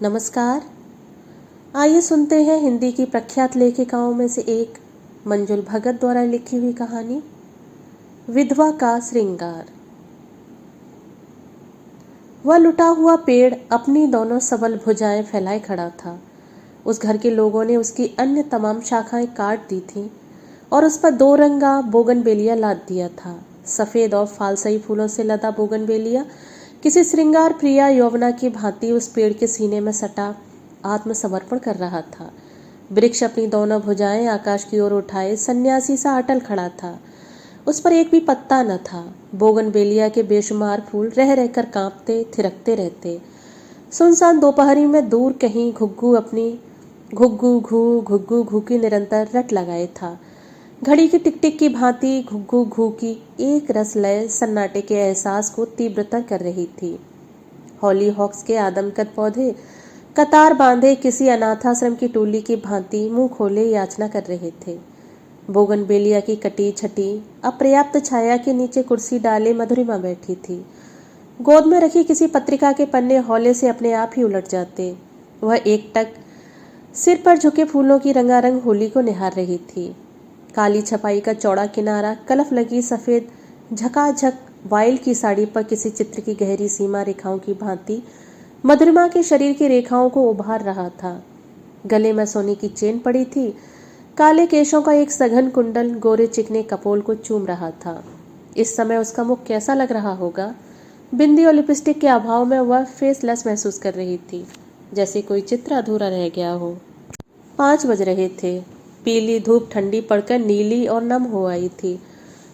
नमस्कार। आइए सुनते हैं हिंदी की प्रख्यात लेखिकाओं में से एक मंजुल भगत द्वारा लिखी हुई कहानी विधवा का श्रृंगार। वह लुटा हुआ पेड़ अपनी दोनों सबल भुजाएं फैलाए खड़ा था। उस घर के लोगों ने उसकी अन्य तमाम शाखाएं काट दी थीं और उस पर 2 रंगा बोगनवेलिया लाद दिया था। सफ़ेद और फालसई फूलों से लदा बोगनवेलिया किसी श्रृंगार प्रिया यौवना की भांति उस पेड़ के सीने में सटा आत्मसमर्पण कर रहा था। वृक्ष अपनी दोनों भुजाएं आकाश की ओर उठाए सन्यासी सा अटल खड़ा था। उस पर एक भी पत्ता न था। बोगनवेलिया के बेशुमार फूल रह रहकर कांपते थिरकते रहते। सुनसान दोपहरी में दूर कहीं घुग्गू अपनी घुग्गू घू की निरंतर रट लगाए था। घड़ी की टिक टिक की भांति घुग्गू घू की एक रस लय सन्नाटे के एहसास को तीव्रतर कर रही थी। हॉली हॉक्स के आदमकद पौधे कतार बांधे किसी अनाथाश्रम की टोली की भांति मुंह खोले याचना कर रहे थे। बोगनवेलिया की कटी छटी अपर्याप्त छाया के नीचे कुर्सी डाले मधुरिमा बैठी थी। गोद में रखी किसी पत्रिका के पन्ने हौले से अपने आप ही उलट जाते। वह एकटक सिर पर झुके फूलों की रंगारंग होली को निहार रही थी। काली छपाई का चौड़ा किनारा कलफ लगी सफ़ेद झकाझक वाइल की साड़ी पर किसी चित्र की गहरी सीमा रेखाओं की भांति मधुरिमा के शरीर की रेखाओं को उभार रहा था। गले में सोने की चेन पड़ी थी। काले केशों का एक सघन कुंडल गोरे चिकने कपोल को चूम रहा था। इस समय उसका मुख कैसा लग रहा होगा। बिंदी और लिपस्टिक के अभाव में वह फेसलेस महसूस कर रही थी, जैसे कोई चित्र अधूरा रह गया हो। 5 बज रहे थे। पीली धूप ठंडी पड़कर नीली और नम हो आई थी।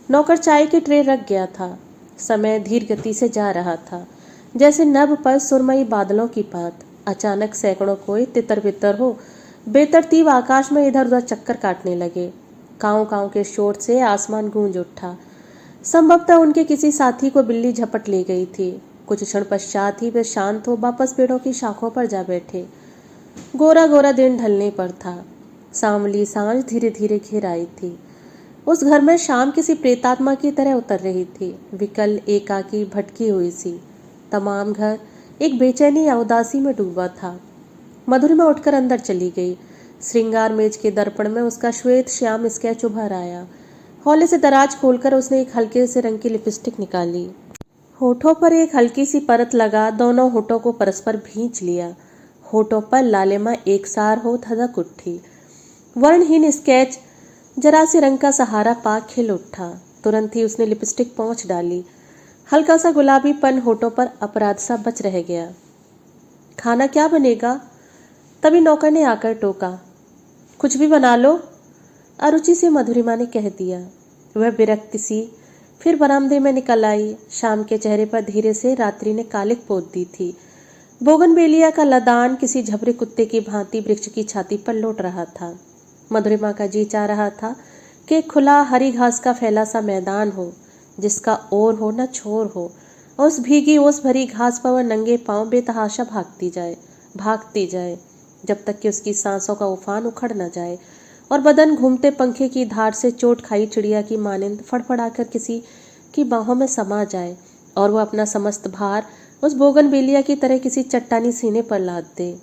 नौकर चाय की ट्रे रख गया था। समय धीर गति से जा रहा था, जैसे नभ पर सुरमई बादलों की पात। अचानक सैकड़ों कोई तितर बितर हो बेतरतीब आकाश में इधर उधर चक्कर काटने लगे। कांव कांव के शोर से आसमान गूंज उठा। संभवतः उनके किसी साथी को बिल्ली झपट ले गई थी। कुछ क्षण पश्चात ही वे शांत हो वापस पेड़ों की शाखों पर जा बैठे। गोरा गोरा दिन ढलने पर था। सांवली सांझ धीरे धीरे घिर आई थी। उस घर में शाम किसी प्रेतात्मा की तरह उतर रही थी, विकल एकाकी भटकी हुई सी। तमाम घर एक बेचैनी या उदासी में डूबा था। मधुरिमा उठकर अंदर चली गई। श्रृंगार मेज के दर्पण में उसका श्वेत श्याम स्केच उभर आया। हौले से दराज खोलकर उसने एक हल्के से रंग की लिपस्टिक निकाली। होठों पर एक हल्की सी परत लगा दोनों होठों को परस्पर भींच लिया। होठों पर लालिमा एकसार हो धधक उठी। वर्णहीन स्केच जरा से रंग का सहारा पा खिल उठा। तुरंत ही उसने लिपस्टिक पोंछ डाली। हल्का सा गुलाबीपन होठों पर अपराध सा बच रह गया। खाना क्या बनेगा? तभी नौकर ने आकर टोका। कुछ भी बना लो, अरुचि से मधुरिमा ने कह दिया। वह विरक्त सी फिर बरामदे में निकल आई। शाम के चेहरे पर धीरे से रात्रि ने कालिक पोत दी थी। बोगनवेलिया का लदान किसी झबरे कुत्ते की भांति वृक्ष की छाती पर लौट रहा था। मधुरिमा का जी चाह रहा था कि खुला हरी घास का फैला सा मैदान हो, जिसका ओर हो न छोर हो, और उस भीगी ओस भरी घास पर वह नंगे पांव बेतहाशा भागती जाए जब तक कि उसकी सांसों का उफान उखड़ न जाए और बदन घूमते पंखे की धार से चोट खाई चिड़िया की मानिंद फड़फड़ाकर किसी की बाहों में समा जाए और वह अपना समस्त भार उस बोगनवेलिया की तरह किसी चट्टानी सीने पर लाद दे।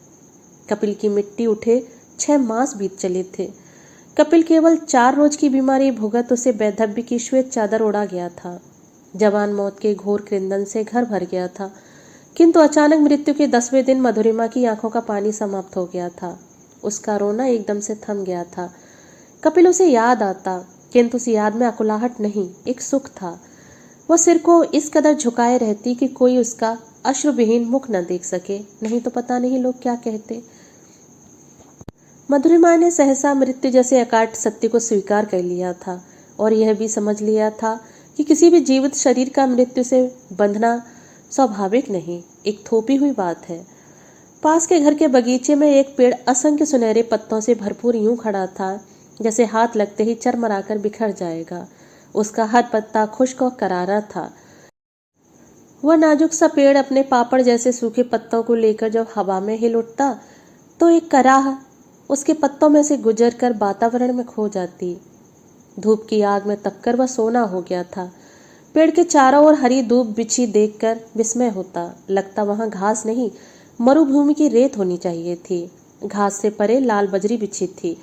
कपिल की मिट्टी उठे 6 मास बीत चले थे। कपिल केवल 4 रोज की बीमारी भुगत उसे वैधव्य की श्वेत चादर उड़ा गया था। जवान मौत के घोर क्रंदन से घर भर गया था, किंतु अचानक मृत्यु के 10वें दिन मधुरिमा की आंखों का पानी समाप्त हो गया था। उसका रोना एकदम से थम गया था। कपिल उसे याद आता, किंतु उस याद में अकुलाहट नहीं, एक सुख था। वह सिर को इस कदर झुकाए रहती कि कोई उसका अश्रुविहीन मुख न देख सके, नहीं तो पता नहीं लोग क्या कहते। मधुरिमा ने सहसा मृत्यु जैसे अकाट सत्य को स्वीकार कर लिया था और यह भी समझ लिया था कि किसी भी जीवित शरीर का मृत्यु से बंधना स्वाभाविक नहीं, एक थोपी हुई बात है। पास के घर के बगीचे में एक पेड़ असंख्य सुनहरे पत्तों से भरपूर यूं खड़ा था जैसे हाथ लगते ही चरमराकर बिखर जाएगा। उसका हर पत्ता खुश्क और करारा था। वह नाजुक सा पेड़ अपने पापड़ जैसे सूखे पत्तों को लेकर जब हवा में हिल उठता तो एक कराह उसके पत्तों में से गुजरकर वातावरण में खो जाती। धूप की आग में तपकर वह सोना हो गया था। पेड़ के चारों ओर हरी धूप बिछी देखकर विस्मय होता। लगता वहां घास नहीं मरुभूमि की रेत होनी चाहिए थी। घास से परे लाल बजरी बिछी थी।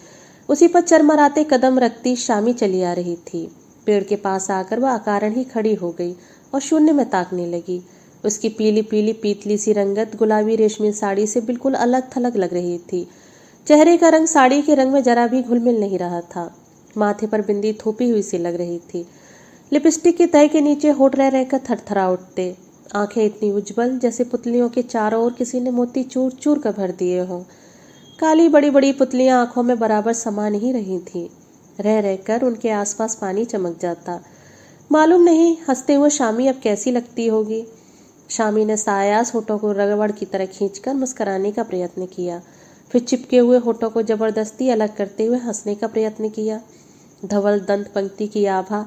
उसी पर चरमराते कदम रखती शामी चली आ रही थी। पेड़ के पास आकर वह अकारण ही खड़ी हो गई और शून्य में ताकने लगी। उसकी पीली पीली पीतली सी रंगत गुलाबी रेशमी साड़ी से बिल्कुल अलग थलग लग रही थी। चेहरे का रंग साड़ी के रंग में जरा भी घुल मिल नहीं रहा था। माथे पर बिंदी थोपी हुई सी लग रही थी। लिपस्टिक के तह के नीचे होठ रह रहकर थरथरा उठते। आंखें इतनी उज्जवल जैसे पुतलियों के चारों ओर किसी ने मोती चूर चूर कर भर दिए हों। काली बड़ी बड़ी पुतलियां आंखों में बराबर समा नहीं रही थीं। रह रहकर उनके आसपास पानी चमक जाता। मालूम नहीं हंसते हुए शामी अब कैसी लगती होगी। शामी ने सायास होठों को रगड़ की तरह खींचकर मुस्कुराने का प्रयत्न किया, फिर चिपके हुए होठों को जबरदस्ती अलग करते हुए हंसने का प्रयत्न किया। धवल दंत पंक्ति की आभा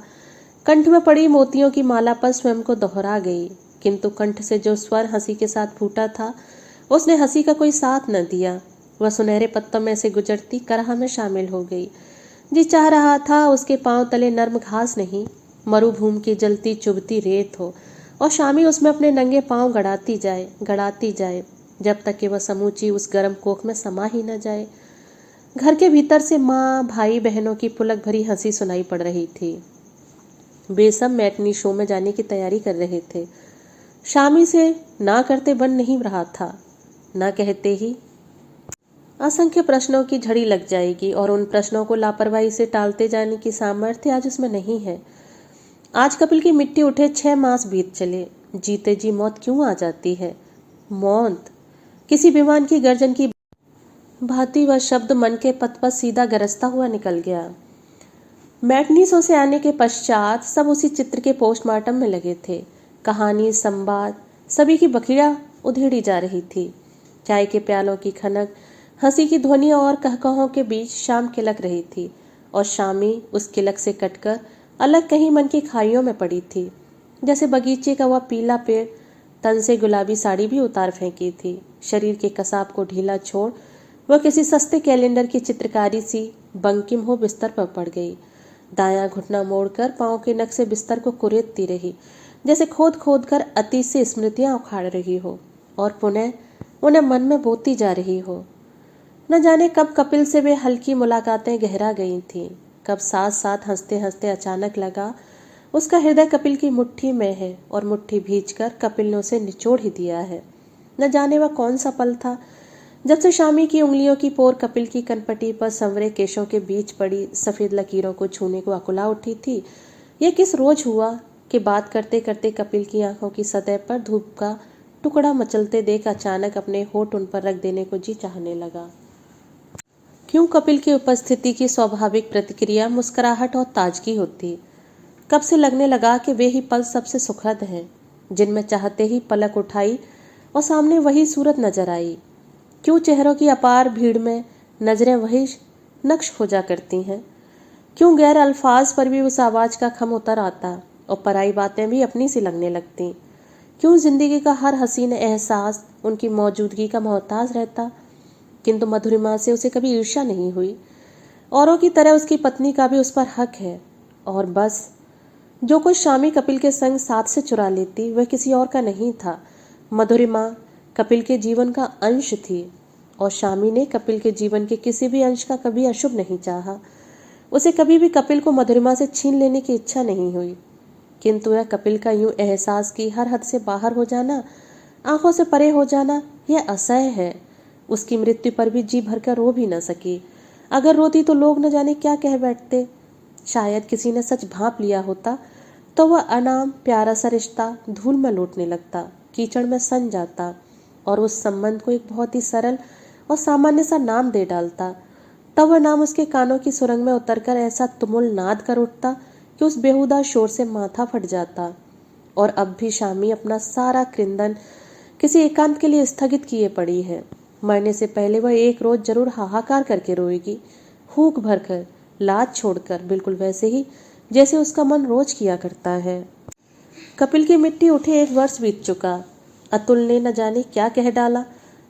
कंठ में पड़ी मोतियों की माला पर स्वयं को दोहरा गई, किंतु कंठ से जो स्वर हंसी के साथ फूटा था उसने हंसी का कोई साथ न दिया। वह सुनहरे पत्तों में से गुजरती करहा में शामिल हो गई। जी चाह रहा था उसके पांव तले नर्म घास नहीं, मरुभूमि की जलती चुभती रेत हो और शामी उसमें अपने नंगे पांव गड़ाती जाए जब तक कि वह समूची उस गर्म कोख में समा ही न जाए। घर के भीतर से माँ भाई बहनों की पुलक भरी हंसी सुनाई पड़ रही थी। वे सब मैटनी शो में जाने की तैयारी कर रहे थे। शामी से ना करते बन नहीं रहा था। ना कहते ही असंख्य प्रश्नों की झड़ी लग जाएगी और उन प्रश्नों को लापरवाही से टालते जाने की सामर्थ्य आज उसमें नहीं है। आज कपिल की मिट्टी उठे 6 मास बीत चले। जीते जी मौत क्यों आ जाती है? मौत किसी विमान की गर्जन की भांति वह शब्द मन के पथ पर सीधा गरजता हुआ निकल गया। मैटनी शो से आने के पश्चात सब उसी चित्र के पोस्टमार्टम में लगे थे। कहानी संवाद सभी की बखिया उधेड़ी जा रही थी। चाय के प्यालों की खनक, हंसी की ध्वनियों और कहकहों के बीच शाम किलक रही थी और शामी उस किलक से कटकर अलग कहीं मन की खाइयों में पड़ी थी। जैसे बगीचे का वह पीला पेड़ तन से गुलाबी साड़ी भी उतार फेंकी थी। शरीर के कसाब को ढीला छोड़ वह किसी सस्ते कैलेंडर की चित्रकारी सी बंकिम हो बिस्तर पर पड़ गई। दायां घुटना मोड़कर पांव के नख से बिस्तर को कुरेदती रही, जैसे खोद खोद कर अतीत से स्मृतियां उखाड़ रही हो और पुनः उन्हें मन में बोती जा रही हो। न जाने कब कपिल से वे हल्की मुलाकातें गहरा गई थीं, कब साथ साथ हंसते हंसते अचानक लगा उसका हृदय कपिल की मुट्ठी में है और मुट्ठी भींचकर कपिल ने उसे निचोड़ ही दिया है। न जाने वह कौन सा पल था जब से शामी की उंगलियों की पोर कपिल की कनपटी पर संवरे केशों के बीच पड़ी सफेद लकीरों को छूने को अकुला उठी थी। यह किस रोज हुआ कि बात करते करते कपिल की आंखों की सतह पर धूप का टुकड़ा मचलते देख अचानक अपने होठ उन पर रख देने को जी चाहने लगा। क्यों कपिल की उपस्थिति की स्वाभाविक प्रतिक्रिया मुस्कुराहट और ताजगी होती। कब से लगने लगा कि वे ही पल सबसे सुखद हैं, जिनमें चाहते ही पलक उठाई और सामने वही सूरत नजर आई। क्यों चेहरों की अपार भीड़ में नजरें वही नक्श हो जा करती हैं। क्यों गैर अल्फाज पर भी उस आवाज का खम उतर आता और पराई बातें भी अपनी सी लगने लगती। क्यों जिंदगी का हर हसीन एहसास उनकी मौजूदगी का मोहताज रहता, किंतु मधुरिमा से उसे कभी ईर्ष्या नहीं हुई। औरों की तरह उसकी पत्नी का भी उस पर हक है और बस जो कुछ शामी कपिल के संग साथ से चुरा लेती वह किसी और का नहीं था। मधुरिमा कपिल के जीवन का अंश थी और शामी ने कपिल के जीवन के किसी भी अंश का कभी अशुभ नहीं चाहा। उसे कभी भी कपिल को मधुरिमा से छीन लेने की इच्छा नहीं हुई, किंतु यह कपिल का यूं एहसास की हर हद से बाहर हो जाना, आंखों से परे हो जाना, यह असह्य है। उसकी मृत्यु पर भी जी भरकर रो भी न सकी। अगर रोती तो लोग न जाने क्या कह बैठते। शायद किसी ने सच भांप लिया होता तो वह अनाम प्यारा सा रिश्ता धूल में लौटने लगता, कीचड़ में सन जाता और उस संबंध को एक बहुत ही सरल और सामान्य सा नाम दे डालता। तब वह नाम उसके कानों की सुरंग में उतरकर ऐसा तुमुल नाद कर उठता कि उस बेहुदा शोर से माथा फट जाता। और अब भी शामी अपना सारा कृंदन किसी एकांत के लिए स्थगित किए पड़ी है। मरने से पहले वह एक रोज जरूर हाहाकार करके रोएगी, हूक भरकर, लाज छोड़कर, बिल्कुल वैसे ही जैसे उसका मन रोज किया करता है। कपिल की मिट्टी उठे 1 वर्ष बीत चुका। अतुल ने न जाने क्या कह डाला।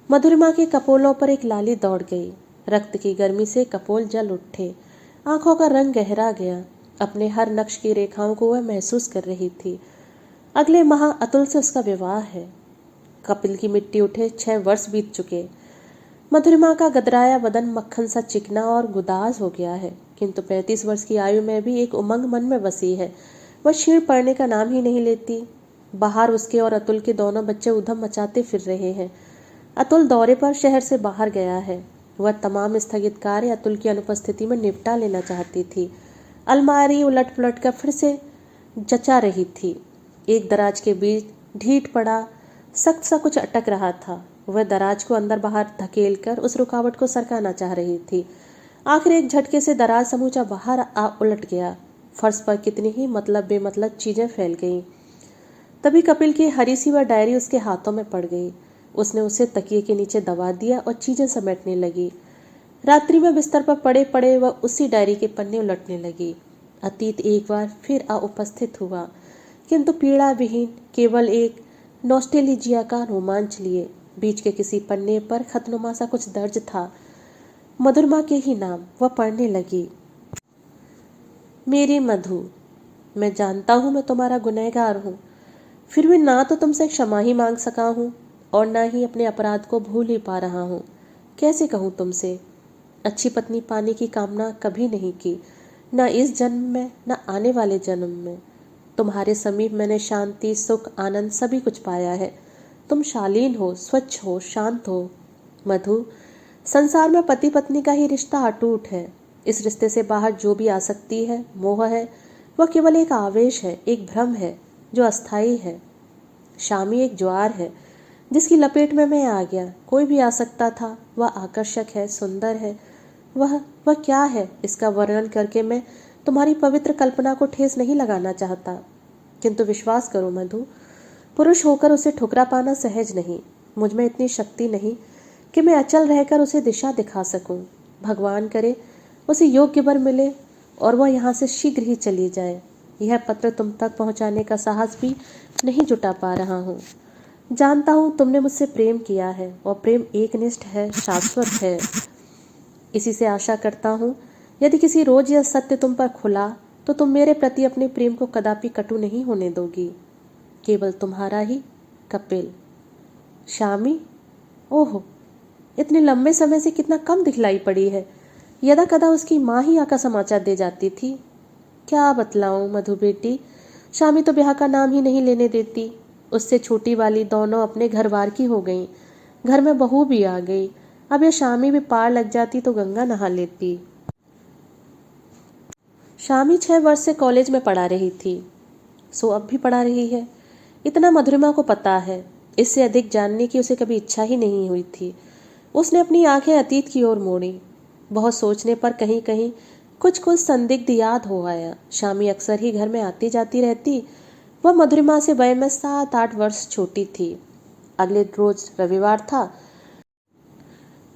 मधुरिमा के कपोलों पर एक लाली दौड़ गई। रक्त की गर्मी से कपोल जल उठे, आंखों का रंग गहरा गया। अपने हर नक्श की रेखाओं को वह महसूस कर रही थी। अगले माह अतुल से उसका विवाह है। कपिल की मिट्टी उठे 6 वर्ष बीत चुके। मधुरिमा का गदराया बदन मक्खन सा चिकना और गुदाज हो गया है, किंतु 35 वर्ष की आयु में भी एक उमंग मन में बसी है। वह क्षीण पड़ने का नाम ही नहीं लेती। बाहर उसके और अतुल के दोनों बच्चे उधम मचाते फिर रहे हैं। अतुल दौरे पर शहर से बाहर गया है। वह तमाम स्थगित कार्य अतुल की अनुपस्थिति में निपटा लेना चाहती थी। अलमारी उलट पुलट कर फिर से जचा रही थी। एक दराज के बीच ढीठ पड़ा सख्त सा कुछ अटक रहा था। वह दराज को अंदर बाहर धकेल कर उस रुकावट को सरकाना चाह रही थी। आखिर एक झटके से दराज समूचा बाहर आ उलट गया। फर्श पर कितनी ही मतलब बेमतलब चीजें फैल गईं। तभी कपिल की हरी सी वह डायरी उसके हाथों में पड़ गई। उसने उसे तकिए के नीचे दबा दिया और चीजें समेटने लगी। रात्रि में बिस्तर पर पड़े पड़े वह उसी डायरी के पन्ने उलटने लगी। अतीत एक बार फिर आ उपस्थित हुआ, किंतु पीड़ा विहीन, केवल एक नॉस्टेल्जिया का रोमांच लिए। बीच के किसी पन्ने पर खतनुमा सा कुछ दर्ज था, मधुरमा के ही नाम। वह पढ़ने लगी। मेरी मधु, मैं जानता हूँ मैं तुम्हारा गुनहगार हूँ, फिर भी ना तो तुमसे क्षमा ही मांग सका हूँ और ना ही अपने अपराध को भूल ही पा रहा हूँ। कैसे कहूँ तुमसे? अच्छी पत्नी पाने की कामना कभी नहीं की, न इस जन्म में न आने वाले जन्म में। तुम्हारे समीप मैंने शांति, सुख, आनंद सभी कुछ पाया है। तुम शालीन हो, स्वच्छ हो, शांत हो। मधु, संसार में पति पत्नी का ही रिश्ता अटूट है। इस रिश्ते से बाहर जो भी आसक्ति है, मोह है, वह केवल एक आवेश है, एक भ्रम है जो अस्थायी है। शामी एक ज्वार है जिसकी लपेट में मैं आ गया। कोई भी आ सकता था। वह आकर्षक है, सुंदर है। वह क्या है, इसका वर्णन करके मैं तुम्हारी पवित्र कल्पना को ठेस नहीं लगाना चाहता। किंतु विश्वास करो मधु, पुरुष होकर उसे ठुकरा पाना सहज नहीं। मुझ में इतनी शक्ति नहीं कि मैं अचल रहकर उसे दिशा दिखा सकूं। भगवान करे उसे योग्य वर मिले और वह यहाँ से शीघ्र ही चली जाए। यह पत्र तुम तक पहुँचाने का साहस भी नहीं जुटा पा रहा हूँ। जानता हूँ तुमने मुझसे प्रेम किया है और प्रेम एकनिष्ठ है, शाश्वत है। इसी से आशा करता हूँ यदि किसी रोज यह सत्य तुम पर खुला तो तुम मेरे प्रति अपने प्रेम को कदापि कटु नहीं होने दोगी। केवल तुम्हारा ही, कपिल। शामी, ओहो, इतने लंबे समय से कितना कम दिखलाई पड़ी है। यदा कदा उसकी माँ ही आकर समाचार दे जाती थी। क्या बतलाऊं मधु बेटी, शामी तो ब्याह का नाम ही नहीं लेने देती। उससे छोटी वाली दोनों अपने घर वार की हो गईं। घर में बहू भी आ गई। अब यह शामी भी पार लग जाती तो गंगा नहा लेती। शामी 6 वर्ष से कॉलेज में पढ़ा रही थी, सो अब भी पढ़ा रही है। इतना मधुरिमा को पता है। इससे अधिक जानने की उसे कभी इच्छा ही नहीं हुई थी। उसने अपनी आंखें अतीत की ओर मोड़ी। बहुत सोचने पर कहीं कहीं कुछ कुछ संदिग्ध याद हो आया। शामी अक्सर ही घर में आती जाती रहती। वह मधुरिमा से वय में 7-8 वर्ष छोटी थी। अगले रोज रविवार था।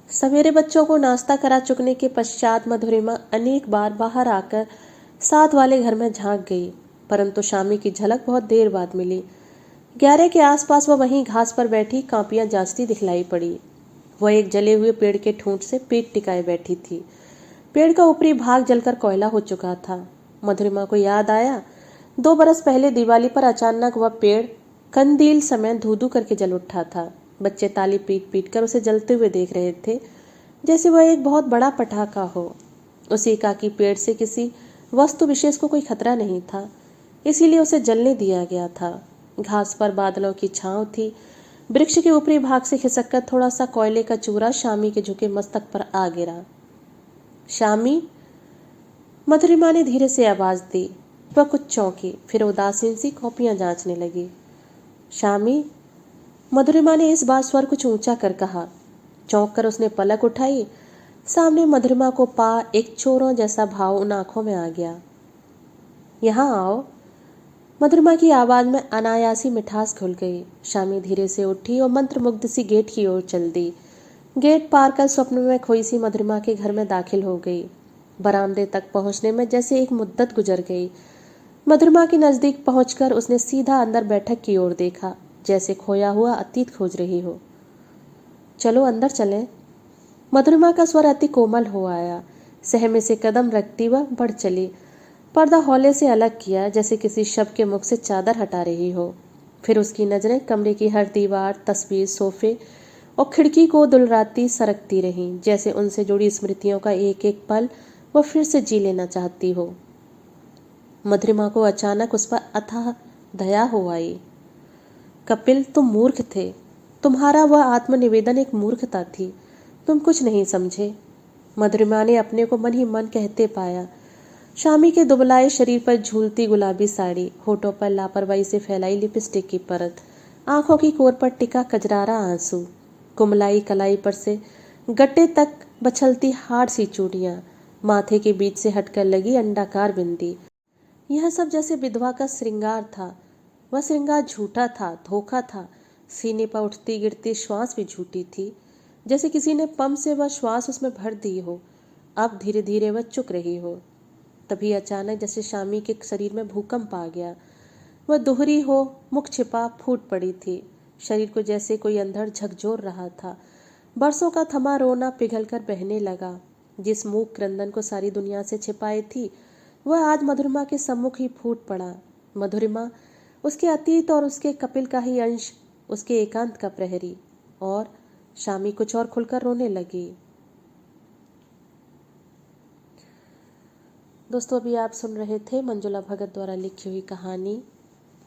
सवेरे बच्चों को नाश्ता करा चुकने के पश्चात मधुरिमा अनेक बार बाहर आकर साथ वाले घर में झांक गई, परंतु शामी की झलक बहुत देर बाद मिली। 11 के आसपास वह वहीं घास पर बैठी कांपियां जांचती दिखलाई पड़ी। वह एक जले हुए पेड़ के ठूंठ से पेट टिकाए बैठी थी। पेड़ का ऊपरी भाग जलकर कोयला हो चुका था। मधुरिमा को याद आया 2 बरस पहले दिवाली पर अचानक वह पेड़ कंदील समय धू धू करके जल उठा था। बच्चे ताली पीट पीट कर उसे जलते हुए देख रहे थे, जैसे वह एक बहुत बड़ा पटाखा हो। उस एकाकी पेड़ से किसी वस्तु विशेष को कोई खतरा नहीं था, इसीलिए उसे जलने दिया गया था। घास पर बादलों की छांव थी। वृक्ष के ऊपरी भाग से खिसककर थोड़ा सा कोयले का चूरा शामी के झुके मस्तक पर आ गिरा। शामी, मधुरिमा ने धीरे से आवाज दी। वह कुछ चौंकी, फिर उदासीन सी कॉपियां जांचने लगी। शामी, मधुरिमा ने इस बार स्वर कुछ ऊंचा कर कहा। चौंक कर उसने पलक उठाई। सामने मधुरिमा को पा एक चोरों जैसा भाव उन आंखों में आ गया। यहाँ आओ। मधुरिमा की आवाज में अनायासी मिठास घुल गई। शामी धीरे से उठी और मंत्रमुग्ध सी गेट की ओर चल दी। गेट पार कर स्वप्न में खोई सी मधुरिमा के घर में दाखिल हो गई। बरामदे तक पहुंचने में जैसे एक मुद्दत गुजर गई। मधुरिमा के नजदीक पहुंचकर उसने सीधा अंदर बैठक की ओर देखा, जैसे खोया हुआ अतीत खोज रही हो। चलो अंदर चलें। मधुरिमा का स्वर अति कोमल हो आया। सहमे से कदम रखती वह बढ़ चली। पर्दा हौले से अलग किया, जैसे किसी शव के मुख से चादर हटा रही हो। फिर उसकी नज़रें कमरे की हर दीवार, तस्वीर, सोफे और खिड़की को दुलराती सरकती रहीं, जैसे उनसे जुड़ी स्मृतियों का एक एक पल वो फिर से जी लेना चाहती हो। मधुरिमा को अचानक उस पर अथाह दया हो आई। कपिल, तुम मूर्ख थे। तुम्हारा वह आत्मनिवेदन एक मूर्खता थी। तुम कुछ नहीं समझे। मधुरिमा ने अपने को मन ही मन कहते पाया। शामी के दुबलाए शरीर पर झूलती गुलाबी साड़ी, होठों पर लापरवाही से फैलाई लिपस्टिक की परत, आंखों की कोर पर टिका कजरारा आंसू, कुमलाई कलाई पर से गट्टे तक बछलती हाड़ सी चूड़ियां, माथे के बीच से हटकर लगी अंडाकार बिंदी, यह सब जैसे विधवा का श्रृंगार था। वह श्रृंगार झूठा था, धोखा था। सीने पर उठती गिरती श्वास भी झूठी थी, जैसे किसी ने पंप से वह श्वास उसमें भर दी हो। अब धीरे धीरे वह चुक रही हो। तभी अचानक जैसे शामी के शरीर में भूकंप आ गया। वह दोहरी हो, मुख छिपा फूट पड़ी थी। शरीर को जैसे कोई अंधड़ झकझोर रहा था। बरसों का थमा रोना पिघल कर बहने लगा। जिस मूक क्रंदन को सारी दुनिया से छिपाई थी, वह आज मधुरिमा के सम्मुख ही फूट पड़ा। मधुरिमा, उसके अतीत और उसके कपिल का ही अंश, उसके एकांत का प्रहरी। और शामी कुछ और खुलकर रोने लगी। दोस्तों, अभी आप सुन रहे थे मंजुला भगत द्वारा लिखी हुई कहानी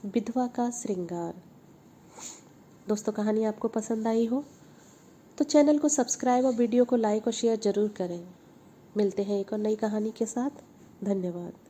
विधवा का श्रृंगार। दोस्तों, कहानी आपको पसंद आई हो तो चैनल को सब्सक्राइब और वीडियो को लाइक और शेयर जरूर करें। मिलते हैं एक और नई कहानी के साथ। धन्यवाद।